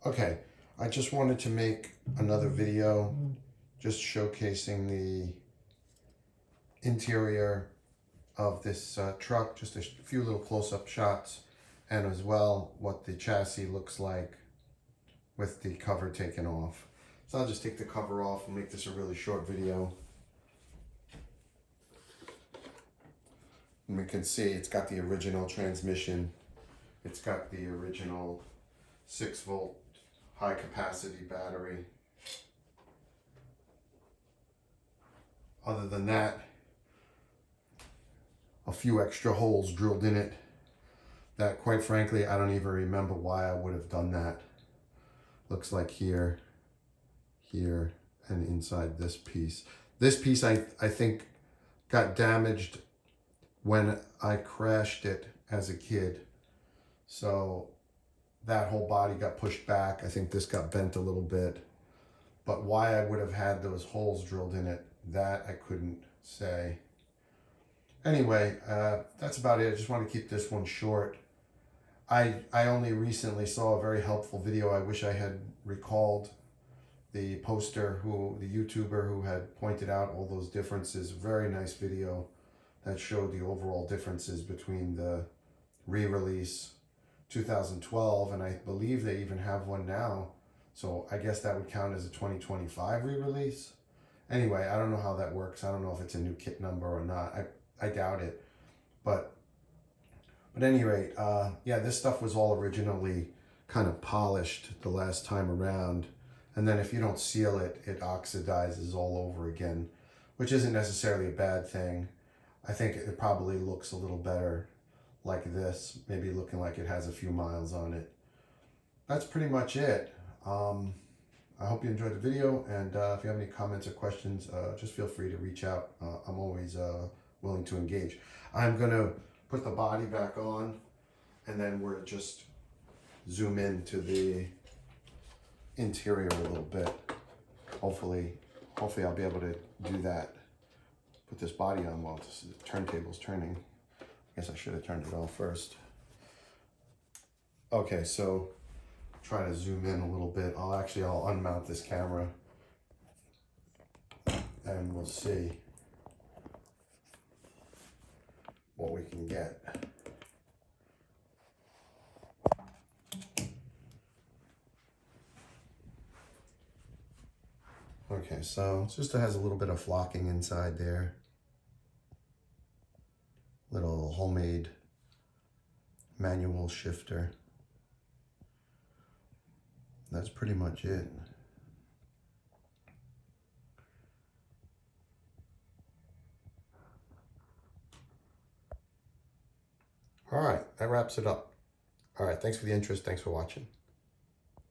Okay, I just wanted to make another video just showcasing the interior of this truck, just a few little close-up shots, and as well what the chassis looks like with the cover taken off. So I'll just take the cover off and make this a really short video. And we can see it's got the original transmission. It's got the original 6-volt high capacity battery. Other than that, a few extra holes drilled in it that, quite frankly, I don't even remember why I would have done that. Looks like here, here, and inside this piece. This piece I think got damaged when I crashed it as a kid. So that whole body got pushed back. I think this got bent a little bit. But why I would have had those holes drilled in it, that I couldn't say. Anyway, that's about it. I just want to keep this one short. I only recently saw a very helpful video. I wish I had recalled the poster, the YouTuber who had pointed out all those differences. Very nice video that showed the overall differences between the re-release 2012, and I believe they even have one now. So I guess that would count as a 2025 re-release. Anyway, I don't know how that works. I don't know if it's a new kit number or not. I doubt it. But at any rate, yeah, this stuff was all originally kind of polished the last time around. And then if you don't seal it, it oxidizes all over again, which isn't necessarily a bad thing. I think it probably looks a little better like this, maybe looking like it has a few miles on it. That's pretty much it. I hope you enjoyed the video, and if you have any comments or questions, just feel free to reach out. I'm always willing to engage. I'm gonna put the body back on, and then we're just zoom into the interior a little bit. Hopefully I'll be able to do that. Put this body on while the turntable's turning. I guess I should have turned it off first. Okay, so try to zoom in a little bit. I'll unmount this camera and we'll see what we can get. Okay, so it just has a little bit of flocking inside there. Little homemade manual shifter. That's pretty much it. All right, that wraps it up. All right, thanks for the interest. Thanks for watching.